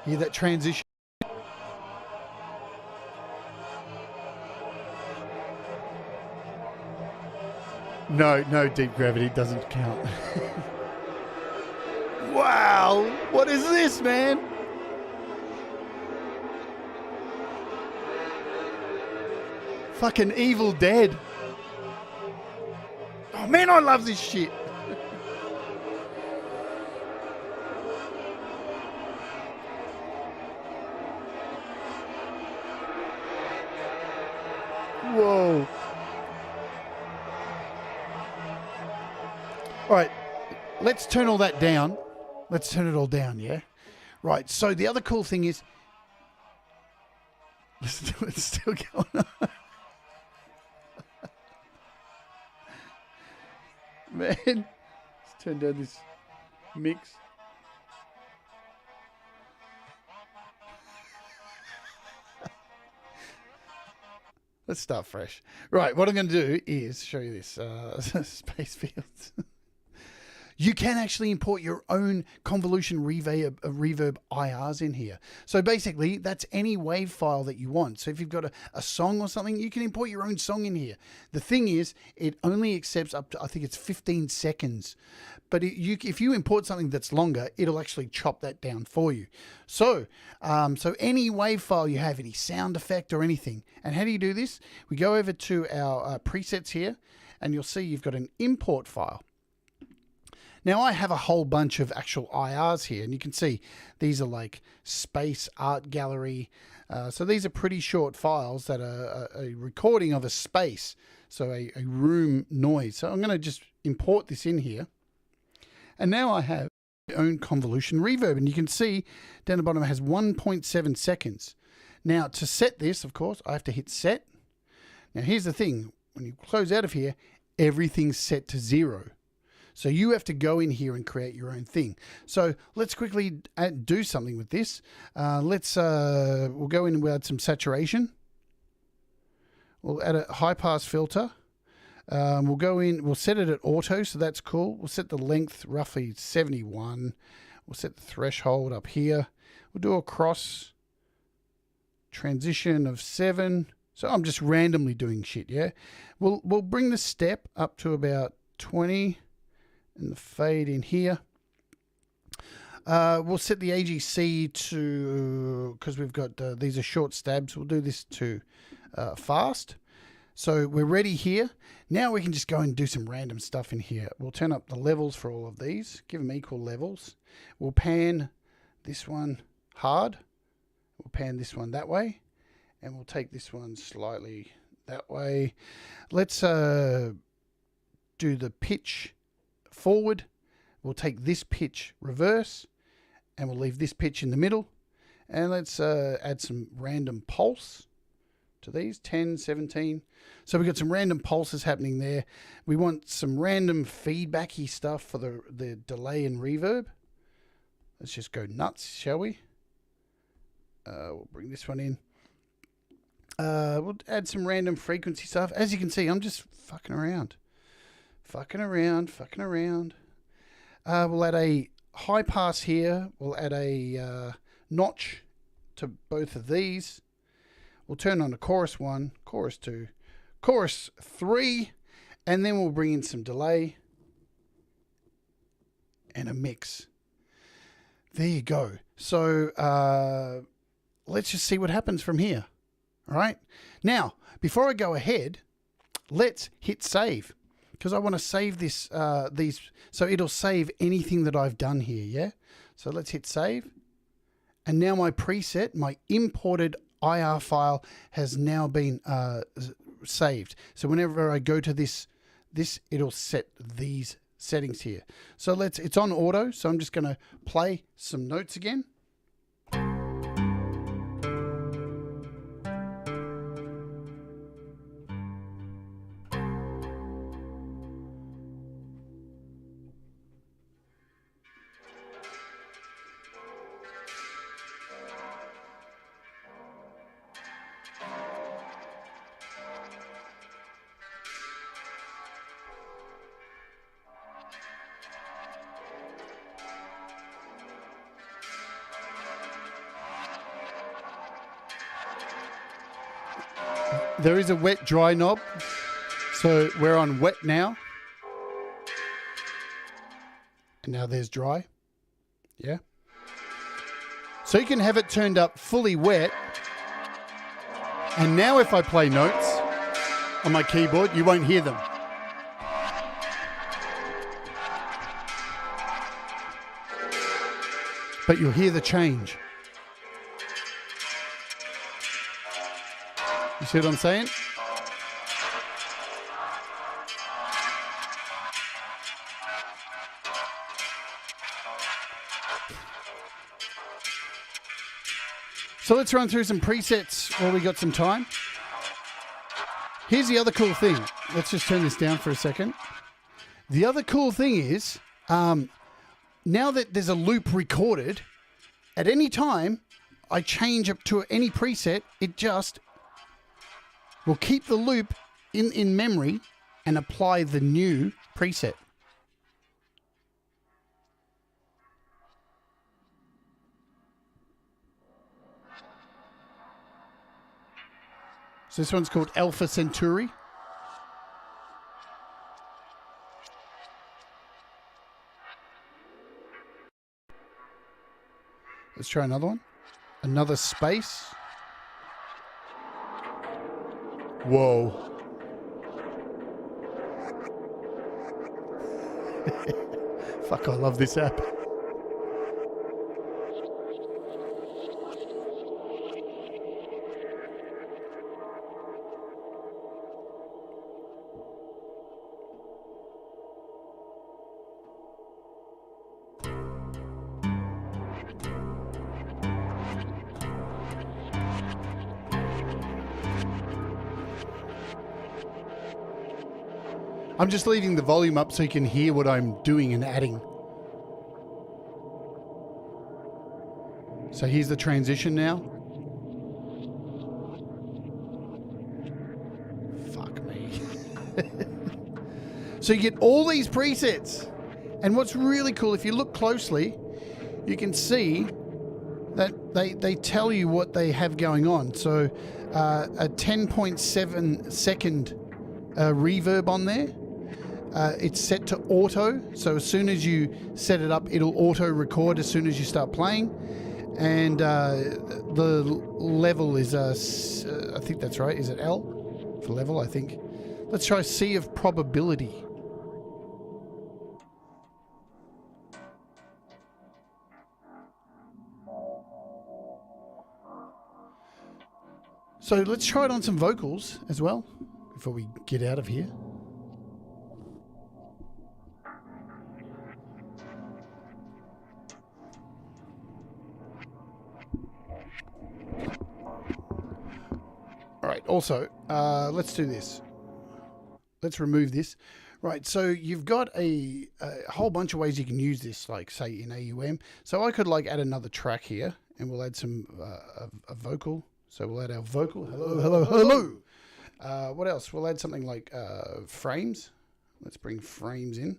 Hear that transition? No, deep gravity doesn't count. Wow, what is this, man? Fucking Evil Dead. Oh man, I love this shit. Whoa. All right, let's turn all that down. Let's turn it all down, yeah? Right, so the other cool thing is... Listen to it, it's still going on. Man, let's turn down this mix. Let's start fresh. Right, what I'm going to do is show you this. SpaceFields. you can actually import your own convolution reverb IRs in here. So basically, that's any wave file that you want. So if you've got a song or something, you can import your own song in here. The thing is, it only accepts up to, I think it's 15 seconds. But if you import something that's longer, it'll actually chop that down for you. So, so any wave file you have, any sound effect or anything. And how do you do this? We go over to our presets here, and you'll see you've got an import file. Now I have a whole bunch of actual IRs here, and you can see these are like space art gallery. So these are pretty short files that are a recording of a space, so a room noise. So I'm going to just import this in here. And now I have my own convolution reverb, and you can see down the bottom it has 1.7 seconds. Now to set this, of course, I have to hit set. Now here's the thing, when you close out of here, everything's set to 0. So you have to go in here and create your own thing. So let's quickly do something with this. We'll go in and we'll add some saturation. We'll add a high pass filter. We'll go in, we'll set it at auto, so that's cool. We'll set the length roughly 71. We'll set the threshold up here. We'll do a cross transition of 7. So I'm just randomly doing shit, yeah? We'll bring the step up to about 20 and the fade in here. We'll set the AGC to, because we've got, these are short stabs, we'll do this to fast. So we're ready here. Now we can just go and do some random stuff in here. We'll turn up the levels for all of these, give them equal levels. We'll pan this one hard. We'll pan this one that way. And we'll take this one slightly that way. Let's do the pitch forward. We'll take this pitch reverse. And we'll leave this pitch in the middle. And let's add some random pulse to these, 10, 17. So we've got some random pulses happening there. We want some random feedbacky stuff for the delay and reverb. Let's just go nuts, shall we? We'll bring this one in. We'll add some random frequency stuff. As you can see, I'm just fucking around. Fucking around. We'll add a high pass here. We'll add a notch to both of these. We'll turn on the chorus 1, chorus 2, chorus 3, and then we'll bring in some delay and a mix. There you go. So let's just see what happens from here. All right. Now, before I go ahead, let's hit save, because I want to save this, so it'll save anything that I've done here. Yeah. So let's hit save. And now my preset, my imported IR file has now been saved. So whenever I go to this, it'll set these settings here. So it's on auto. So I'm just going to play some notes again. There is a wet dry knob, so we're on wet now. And now there's dry. Yeah. So you can have it turned up fully wet. And now if I play notes on my keyboard, you won't hear them. But you'll hear the change. You see what I'm saying? So let's run through some presets while we got some time. Here's the other cool thing. Let's just turn this down for a second. The other cool thing is, now that there's a loop recorded, at any time I change up to any preset, it just will keep the loop in memory and apply the new preset. So this one's called Alpha Centauri. Let's try another one. Another space. Whoa. Fuck, I love this app. I'm just leaving the volume up so you can hear what I'm doing and adding. So here's the transition now. Fuck me. So you get all these presets. And what's really cool, if you look closely, you can see that they tell you what they have going on. So a 10.7 second reverb on there. It's set to auto, so as soon as you set it up, it'll auto record as soon as you start playing. And the level is, I think that's right, is it L for level, I think. Let's try C of probability. So let's try it on some vocals as well, before we get out of here. Right, also, let's do this. Let's remove this. Right, so you've got a whole bunch of ways you can use this, like, say, in AUM. So I could, like, add another track here, and we'll add some, a vocal. So we'll add our vocal. Hello, hello, hello. What else? We'll add something like frames. Let's bring frames in.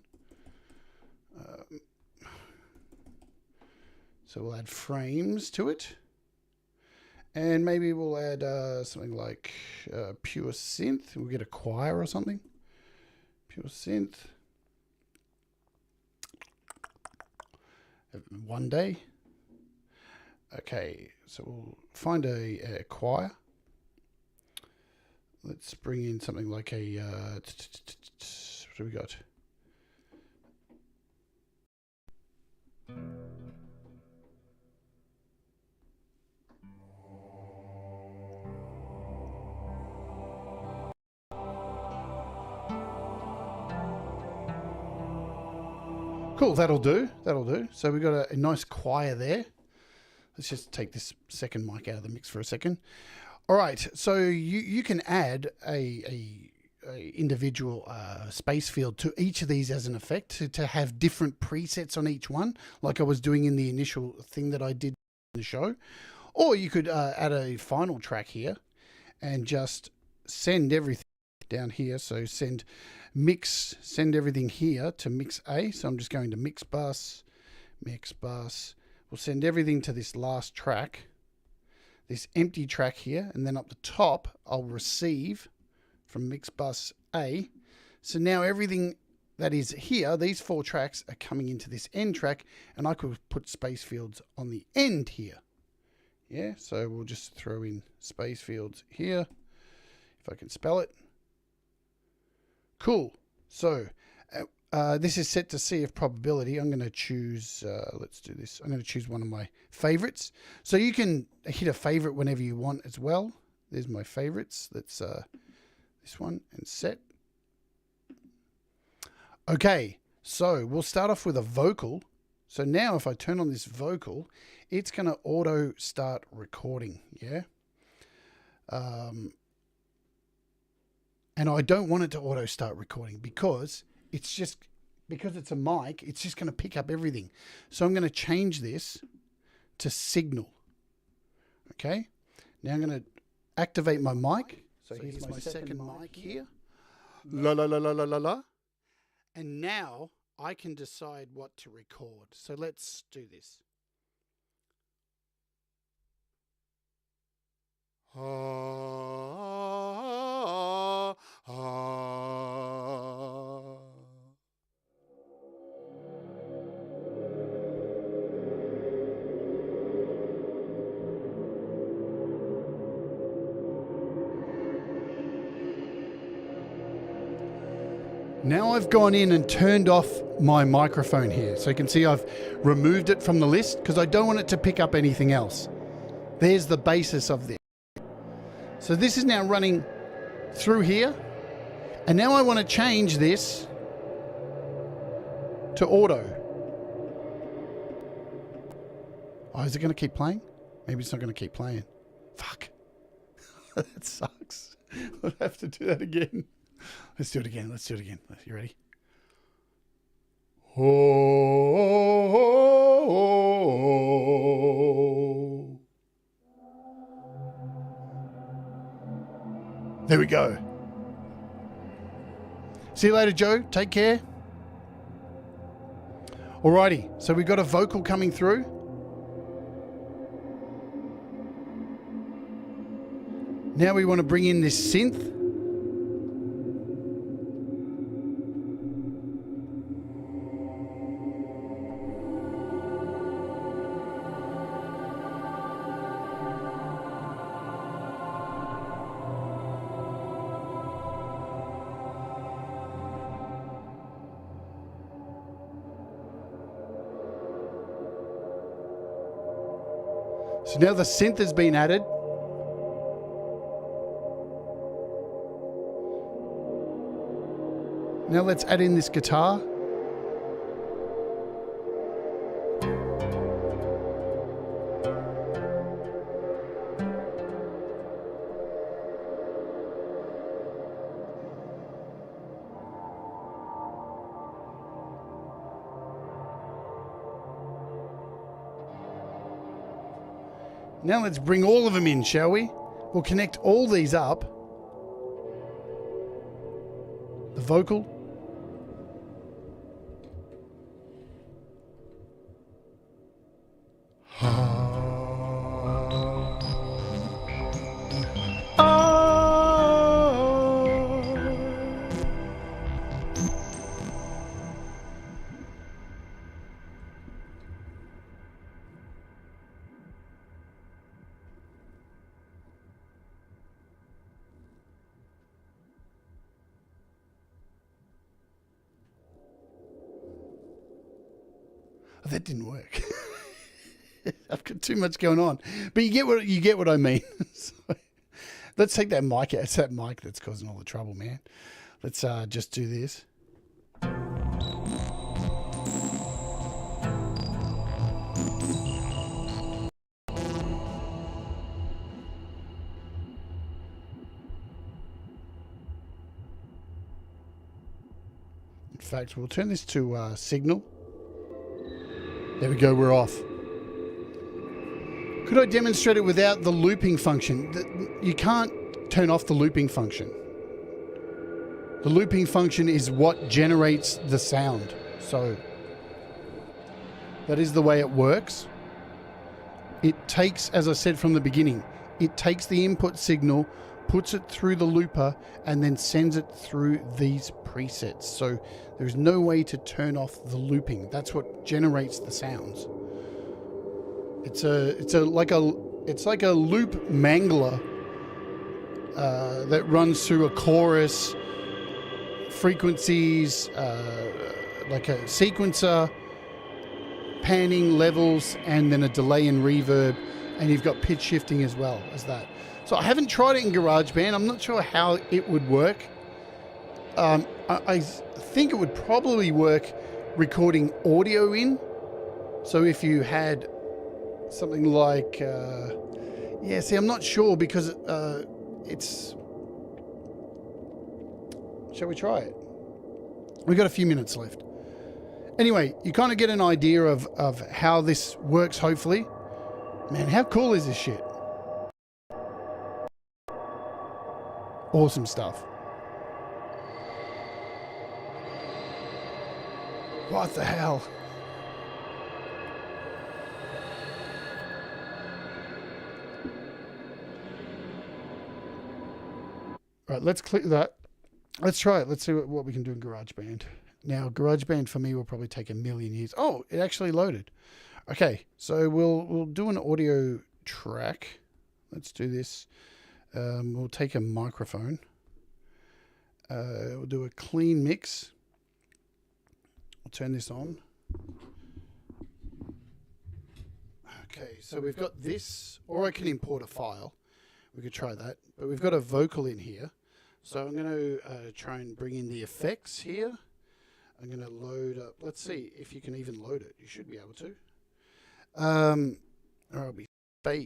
So we'll add frames to it. And maybe we'll add something like pure synth. We'll get a choir or something. Pure synth. One day. Okay, so we'll find a choir. Let's bring in something like a... what do we got? Cool, that'll do. That'll do. So we've got a nice choir there. Let's just take this second mic out of the mix for a second. All right, so you can add a individual SpaceField to each of these as an effect to have different presets on each one, like I was doing in the initial thing that I did in the show. Or you could add a final track here and just send everything down here. So send everything here to mix A. So I'm just going to mix bus. We'll send everything to this last track, this empty track here, and then up the top, I'll receive from mix bus A. So now everything that is here, these 4 tracks are coming into this end track, and I could put SpaceFields on the end here. Yeah, so we'll just throw in SpaceFields here, if I can spell it. Cool. So this is set to C of probability. I'm going to choose, let's do this. I'm going to choose one of my favorites. So you can hit a favorite whenever you want as well. There's my favorites. Let's this one and set. Okay, so we'll start off with a vocal. So now if I turn on this vocal, it's going to auto start recording. Yeah. And I don't want it to auto start recording because it's a mic, it's just going to pick up everything. So I'm going to change this to signal. Okay. Now I'm going to activate my mic. So here's my second mic here. La la la la la la la. And now I can decide what to record. So let's do this. Ah. Now I've gone in and turned off my microphone here. So you can see I've removed it from the list because I don't want it to pick up anything else. There's the basis of this. So this is now running through here. And now I want to change this to auto. Oh, is it going to keep playing? Maybe it's not going to keep playing. Fuck. That sucks. I'll have to do that again. Let's do it again. Let's do it again. You ready? Oh. There we go. See you later, Joe. Take care. Alrighty. So we got a vocal coming through. Now we want to bring in this synth. So now the synth has been added. Now let's add in this guitar. Now let's bring all of them in, shall we? We'll connect all these up. The vocal. Oh, that didn't work. I've got too much going on, but you get what I mean. So, let's take that mic out. It's that mic that's causing all the trouble, man. Let's just do this. In fact, we'll turn this to signal. There we go, we're off. Could I demonstrate it without the looping function? You can't turn off the looping function. The looping function is what generates the sound. So that is the way it works. It takes, as I said from the beginning, it takes the input signal, puts it through the looper, and then sends it through these presets. So there's no way to turn off the looping. That's what generates the sounds. It's like a loop mangler that runs through a chorus, frequencies, like a sequencer, panning, levels, and then a delay and reverb, and you've got pitch shifting as well as that. So I haven't tried it in GarageBand. I'm not sure how it would work. I think it would probably work recording audio in. So if you had something like, yeah, see, I'm not sure because it's... Shall we try it? We've got a few minutes left. Anyway, you kind of get an idea of how this works, hopefully. Man, how cool is this shit? Awesome stuff. What the hell? Right, let's click that. Let's try it. Let's see what we can do in GarageBand. Now, GarageBand for me will probably take a million years. Oh, it actually loaded. Okay, so we'll do an audio track. Let's do this. We'll take a microphone. We'll do a clean mix. I'll turn this on. Okay, so we've got this, or I can import a file. We could try that, but we've got a vocal in here. So I'm going to try and bring in the effects here. I'm going to load up. Let's see if you can even load it. You should be able to. Or I'll be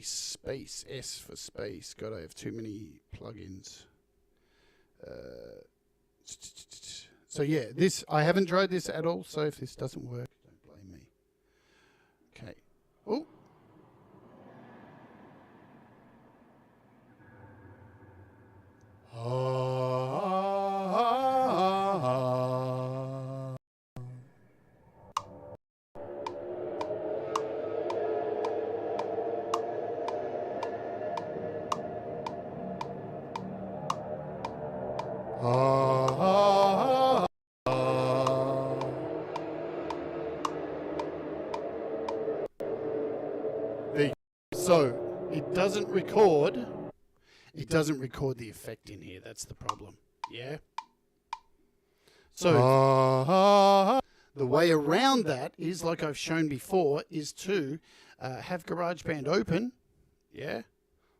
space, S for space. God, I have too many plugins. So yeah, this, I haven't tried this at all. So if this doesn't work, don't blame me. Okay. Oh. So it doesn't record. It doesn't record the effect in here. That's the problem. Yeah. So the way around that is, like I've shown before, is to have GarageBand open. Yeah.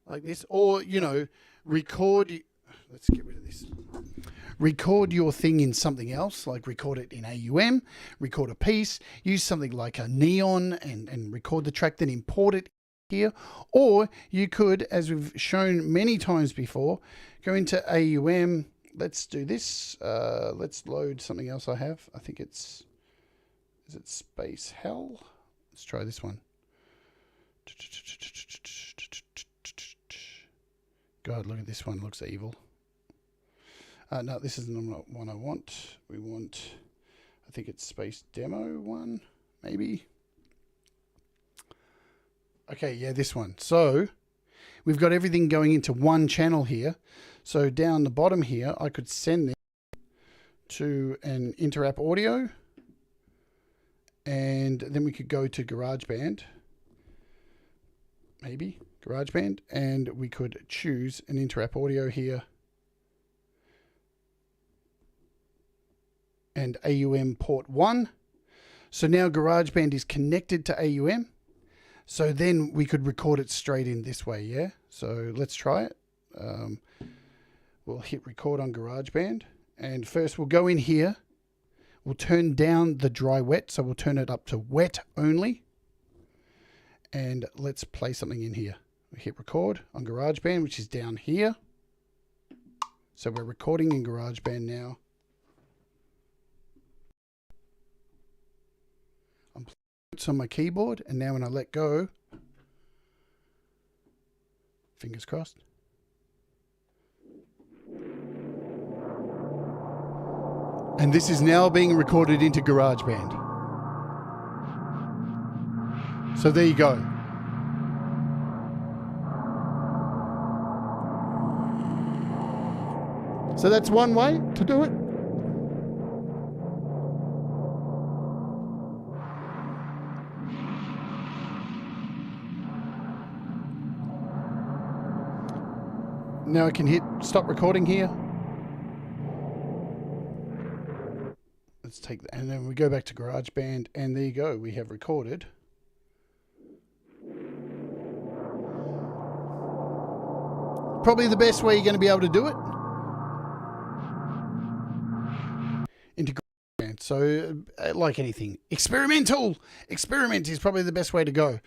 Like this. Or, you know, record. Let's get rid of this. Record your thing in something else, like record it in AUM, record a piece, use something like a Neon and record the track, then import it here. Or you could, as we've shown many times before, go into AUM. Let's do this. Let's load something else I have. I think it's, is it Space Hell? Let's try this one. God, look at this one. It looks evil. No, this isn't the one I want. We want, I think it's Space Demo one, maybe. Okay, yeah, this one. So we've got everything going into one channel here. So down the bottom here, I could send this to an Interapp Audio. And then we could go to GarageBand. Maybe GarageBand. And we could choose an Interapp Audio here. And AUM port 1. So now GarageBand is connected to AUM. So then we could record it straight in this way, yeah? So let's try it. We'll hit record on GarageBand. And first we'll go in here. We'll turn down the dry wet. So we'll turn it up to wet only. And let's play something in here. We hit record on GarageBand, which is down here. So we're recording in GarageBand now. I'm playing notes on my keyboard, and now when I let go, fingers crossed. And this is now being recorded into GarageBand. So there you go. So that's one way to do it. Now I can hit stop recording here. Let's take that, and then we go back to GarageBand, and there you go. We have recorded. Probably the best way you're going to be able to do it. Into GarageBand. So, like anything, experiment is probably the best way to go.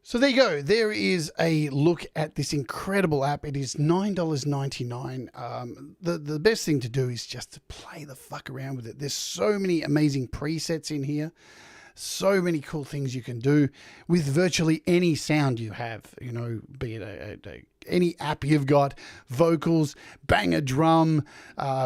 So there you go. There is a look at this incredible app. It is $9.99. The best thing to do is just to play the fuck around with it. There's so many amazing presets in here. So many cool things you can do with virtually any sound you have, you know, be it any app you've got, vocals, bang a drum,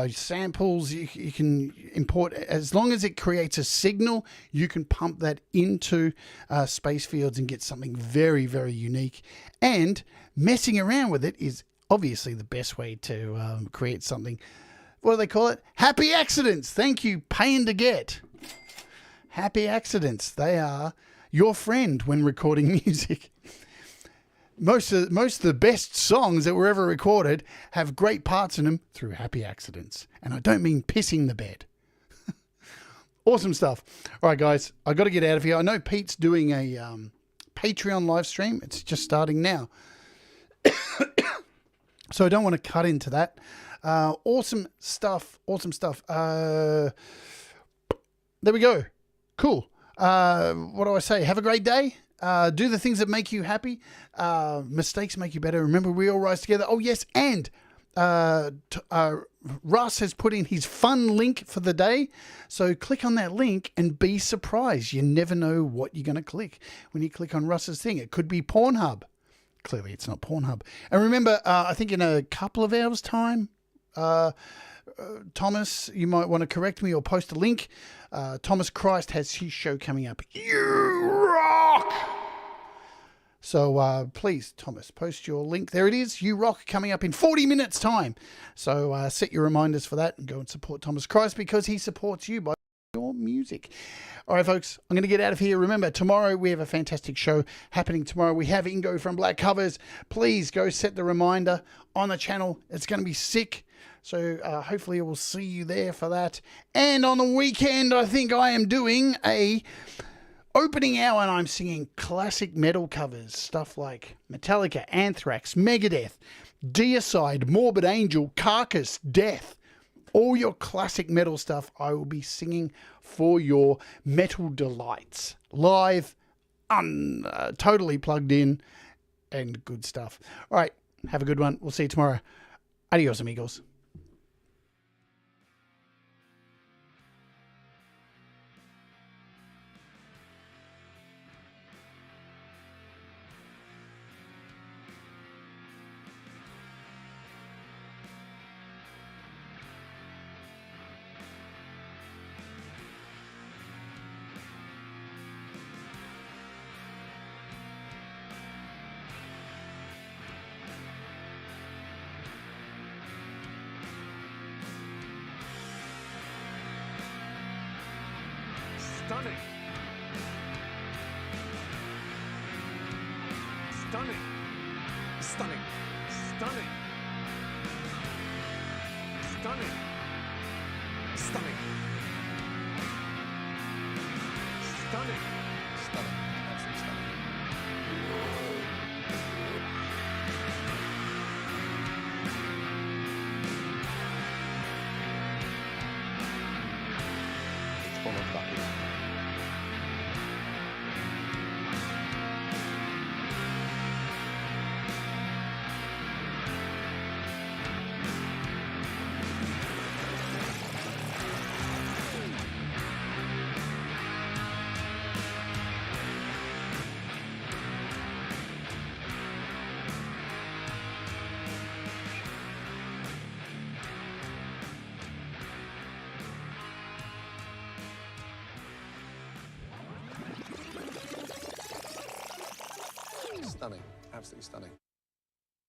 samples, you can import. As long as it creates a signal, you can pump that into SpaceFields and get something very, very unique. And messing around with it is obviously the best way to create something. What do they call it? Happy accidents. Thank you, Pain to Get. Happy accidents. They are your friend when recording music. most of the best songs that were ever recorded have great parts in them through happy accidents. And I don't mean pissing the bed. Awesome stuff. All right, guys, I got to get out of here. I know Pete's doing a Patreon live stream. It's just starting now. So I don't want to cut into that. Awesome stuff. Awesome stuff. There we go. Cool. What do I say? Have a great day. Do the things that make you happy. Mistakes make you better. Remember, we all rise together. Oh, yes. And Russ has put in his fun link for the day. So click on that link and be surprised. You never know what you're going to click when you click on Russ's thing. It could be Pornhub. Clearly, it's not Pornhub. And remember, I think in a couple of hours' time, Thomas, you might want to correct me or post a link. Thomas Christ has his show coming up. You rock! So please, Thomas, post your link. There it is. You rock, coming up in 40 minutes time. So set your reminders for that and go and support Thomas Christ, because he supports you by your music. All right, folks, I'm going to get out of here. Remember, tomorrow we have a fantastic show happening tomorrow. We have Ingo from Black Covers. Please go set the reminder on the channel. It's going to be sick. So hopefully we'll see you there for that. And on the weekend, I think I am doing a opening hour and I'm singing classic metal covers. Stuff like Metallica, Anthrax, Megadeth, Deicide, Morbid Angel, Carcass, Death. All your classic metal stuff I will be singing for your metal delights. Live, totally plugged in, and good stuff. All right, have a good one. We'll see you tomorrow. Adios, amigos. Stunning. Stunning. Stunning. Stunning. Stunning. Stunning. Stunning. Stunning. Absolutely stunning. It's full of buckets. Stunning. Absolutely stunning.